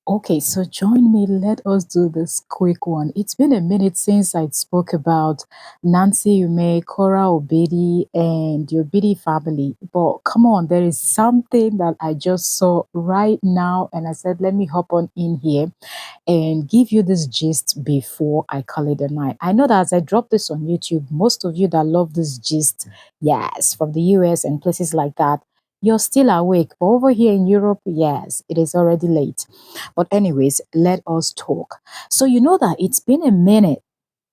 Okay, so join me. Let us do this quick one. It's been a minute since I spoke about Nancy Umeh, Cora Obedi, and the Obedi family. But come on, there is something that I just saw right now, and I said, let me hop on in here and give you this gist before I call it a night. I know that as I drop this on YouTube, most of you that love this gist, yes, from the US and places like that, you're still awake. But over here in Europe, yes, it is already late. But, anyways, let us talk. So, you know that it's been a minute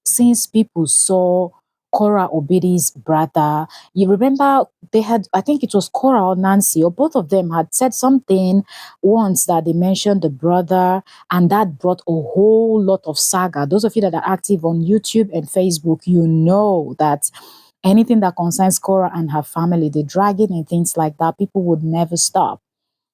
since people saw Cora Obedi's brother. You remember they had, I think it was Cora or Nancy, or both of them had said something once that they mentioned the brother, and that brought a whole lot of saga. Those of you that are active on YouTube and Facebook, you know that anything that concerns Cora and her family, the dragging and things like that, people would never stop.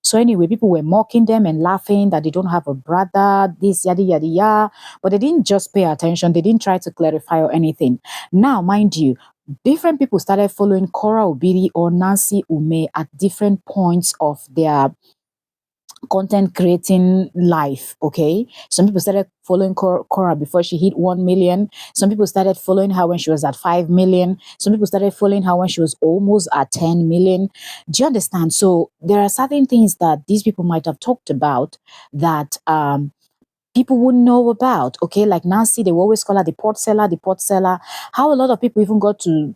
So anyway, people were mocking them and laughing that they don't have a brother, this, yada, yada, yada. But they didn't just pay attention. They didn't try to clarify or anything. Now, mind you, different people started following Cora Obidi or Nancy Umeh at different points of their content creating life. Okay, some people started following Cora before she hit 1 million. Some people started following her when she was at 5 million. Some people started following her when she was almost at 10 million. Do you understand? So there are certain things that these people might have talked about that people wouldn't know about. Okay, like Nancy, they will always call her the pot seller, the pot seller. How a lot of people even got to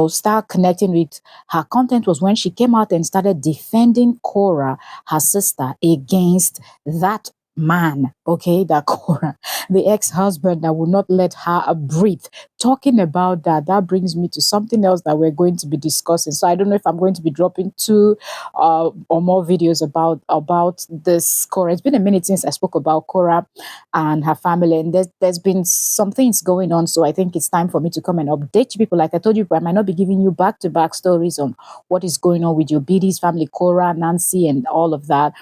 start connecting with her content was when she came out and started defending Cora, her sister, against that man, okay, that Cora, the ex-husband that would not let her breathe. Talking about that, that brings me to something else that we're going to be discussing. So I don't know if I'm going to be dropping two or more videos about this Cora. It's been a minute since I spoke about Cora and her family, and there's been some things going on. So I think it's time for me to come and update you people. Like I told you, I might not be giving you back-to-back stories on what is going on with your BD's family, Cora, Nancy, and all of that.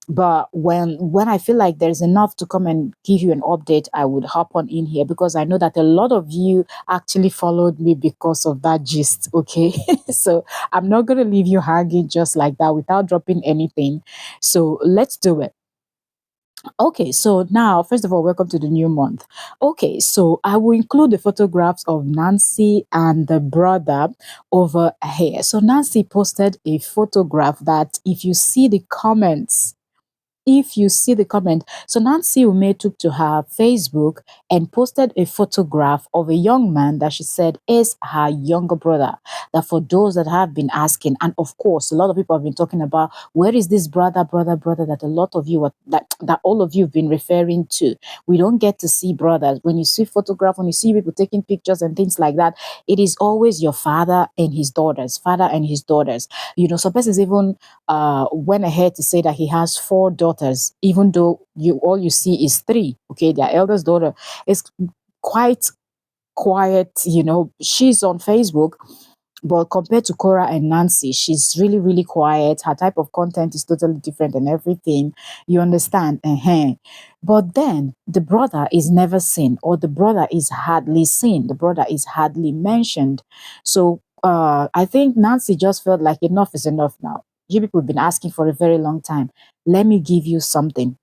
But when I feel like there's enough to come and give you an update, I would hop on in here because I know that a lot of you actually followed me because of that gist. Okay, so I'm not gonna leave you hanging just like that without dropping anything. So let's do it. Okay, so now, first of all, welcome to the new month. Okay, so I will include the photographs of Nancy and the brother over here. So Nancy posted a photograph that if you see the comments, if you see the comment. So Nancy Umeh took to her Facebook and posted a photograph of a young man that she said is her younger brother. That for those that have been asking, and of course, a lot of people have been talking about where is this brother that a lot of you that all of you have been referring to. We don't get to see brothers. When you see photograph, when you see people taking pictures and things like that, it is always your father and his daughters, father and his daughters. Some persons even went ahead to say that he has four daughters, even though you see is three. Okay, their eldest daughter is quite quiet. She's on Facebook, but compared to Cora and Nancy, she's really, really quiet. Her type of content is totally different and everything. You understand? But then the brother is never seen, or the brother is hardly seen. The brother is hardly mentioned. So I think Nancy just felt like enough is enough now. You people have been asking for a very long time. Let me give you something.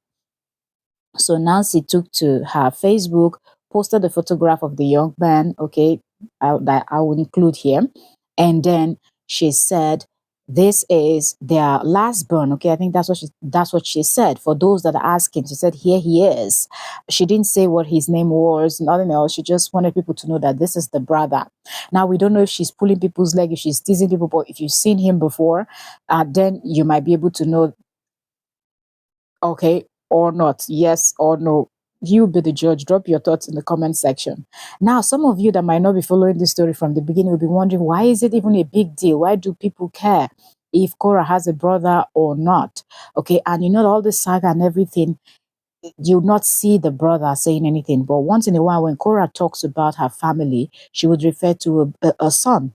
So Nancy took to her Facebook, posted a photograph of the young man, okay, that I will include here. And then she said, this is their last born. Okay, I think that's what she said. For those that are asking, she said, here he is. She didn't say what his name was, nothing else. She just wanted people to know that this is the brother. Now we don't know if she's pulling people's leg, if she's teasing people, but if you've seen him before, then you might be able to know, okay, or not, yes or no. You be the judge. Drop your thoughts in the comment section. Now, some of you that might not be following this story from the beginning will be wondering, why is it even a big deal? Why do people care if Cora has a brother or not? Okay, and all this saga and everything, you'll not see the brother saying anything. But once in a while, when Cora talks about her family, she would refer to a son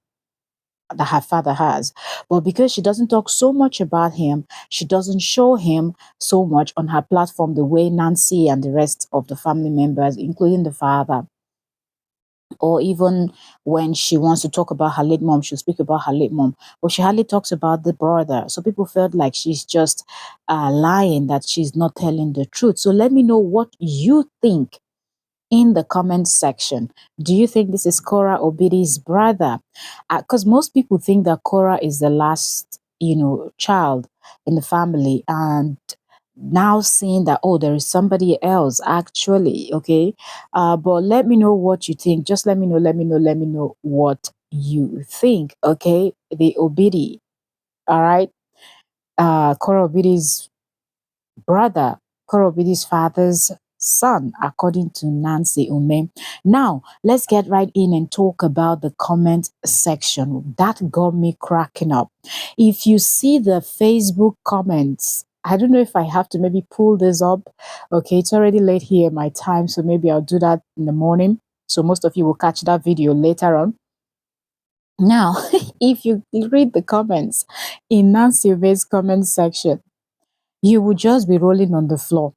that her father has. But because she doesn't talk so much about him, she doesn't show him so much on her platform the way Nancy and the rest of the family members, including the father, Or even when she wants to talk about her late mom, she'll speak about her late mom, but she hardly talks about the brother. So people felt like she's just lying, that she's not telling the truth. So let me know what you think in the comment section. Do you think this is Korah Obidi's brother? Because most people think that Korah is the last, child in the family, and now seeing that, oh, there is somebody else actually. Okay, but let me know what you think. Just let me know what you think. Okay, the Obidi. All right, Korah Obidi's brother, Korobidi's father's son, according to Nancy Umeh. Now, let's get right in and talk about the comment section. That got me cracking up. If you see the Facebook comments, I don't know if I have to maybe pull this up. Okay, it's already late here, my time, so maybe I'll do that in the morning. So most of you will catch that video later on. Now, if you read the comments in Nancy Umeh's comment section, you will just be rolling on the floor.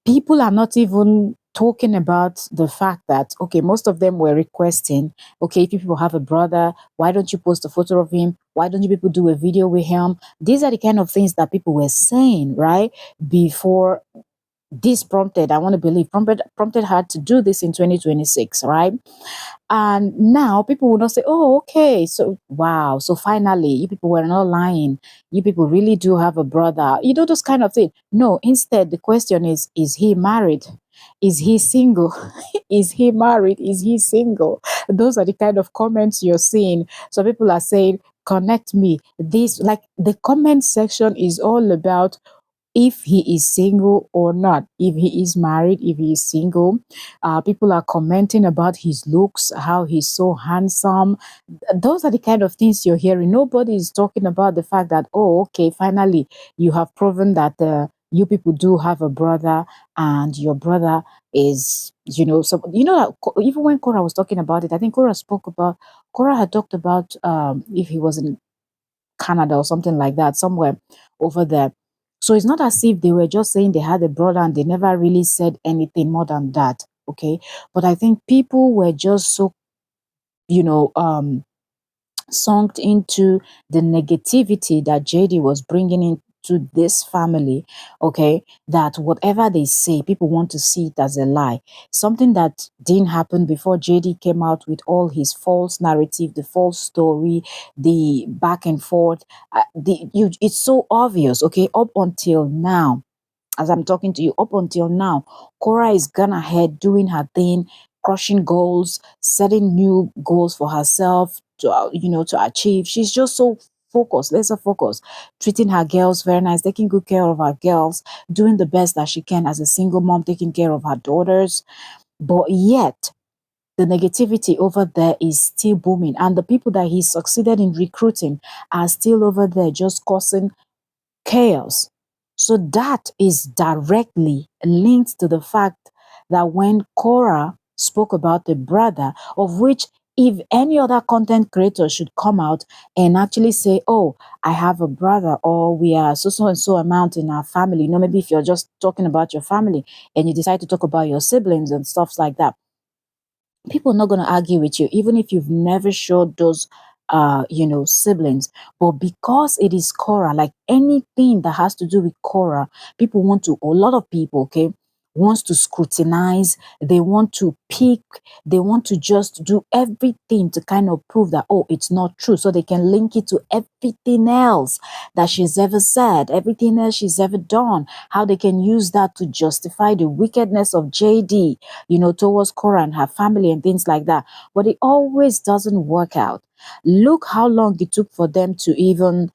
People are not even talking about the fact that, okay, most of them were requesting, okay, if you people have a brother, why don't you post a photo of him? Why don't you people do a video with him? These are the kind of things that people were saying, right? Before this prompted, I want to believe, prompted her to do this in 2026, right? And now people will not say, oh, okay, so wow, so finally, you people were not lying. You people really do have a brother. Those kind of things. No, instead, the question is he married? Is he single? Is he married? Is he single? Those are the kind of comments you're seeing. So people are saying, connect me. This, like, the comment section is all about if he is single or not, if he is married, if he is single. People are commenting about his looks, how he's so handsome. Those are the kind of things you're hearing. Nobody is talking about the fact that, oh, okay, finally, you have proven that you people do have a brother, and your brother is, so, that even when Cora was talking about it, I think Cora had talked about if he was in Canada or something like that, somewhere over there. So it's not as if they were just saying they had a brother and they never really said anything more than that. Okay. But I think people were just so, you know, um, sunk into the negativity that JD was bringing into this family, okay, that whatever they say, people want to see it as a lie. Something that didn't happen before JD came out with all his false narrative, the false story, the back and forth. It's so obvious, okay, up until now, as I'm talking to you, up until now, Cora is gone ahead doing her thing, crushing goals, setting new goals for herself to achieve. She's just so focused, laser focused, treating her girls very nice, taking good care of her girls, doing the best that she can as a single mom, taking care of her daughters. But yet, the negativity over there is still booming, and the people that he succeeded in recruiting are still over there just causing chaos. So that is directly linked to the fact that when Cora spoke about the brother, of which if any other content creator should come out and actually say, oh, I have a brother, or we are so and so amount in our family, maybe if you're just talking about your family and you decide to talk about your siblings and stuff like that, people are not going to argue with you, even if you've never showed those siblings. But because it is Cora, like anything that has to do with Cora, people want to, a lot of people, okay, wants to scrutinize, they want to pick, they want to just do everything to kind of prove that, oh, it's not true, so they can link it to everything else that she's ever said, everything else she's ever done, how they can use that to justify the wickedness of JD, towards Cora and her family and things like that. But it always doesn't work out. Look how long it took for them to even,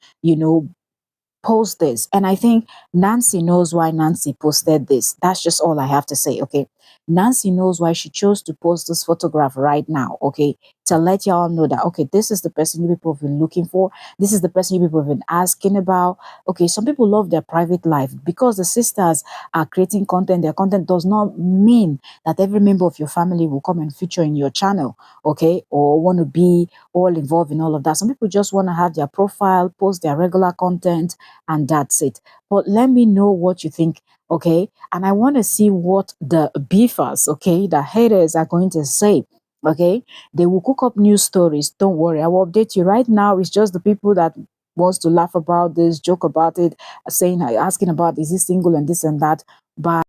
post this. And I think Nancy knows why Nancy posted this. That's just all I have to say, okay? Nancy knows why she chose to post this photograph right now, okay? To let y'all know that, okay, this is the person you people have been looking for. This is the person you people have been asking about. Okay, some people love their private life. Because the sisters are creating content, their content does not mean that every member of your family will come and feature in your channel, okay? Or want to be all involved in all of that. Some people just want to have their profile, post their regular content, and that's it. But let me know what you think, okay? And I want to see what the beefers, okay, the haters are going to say Okay, they will cook up new stories. Don't worry, I will update you. Right now it's just the people that wants to laugh about this, joke about it, saying, asking about, is he single and this and that. But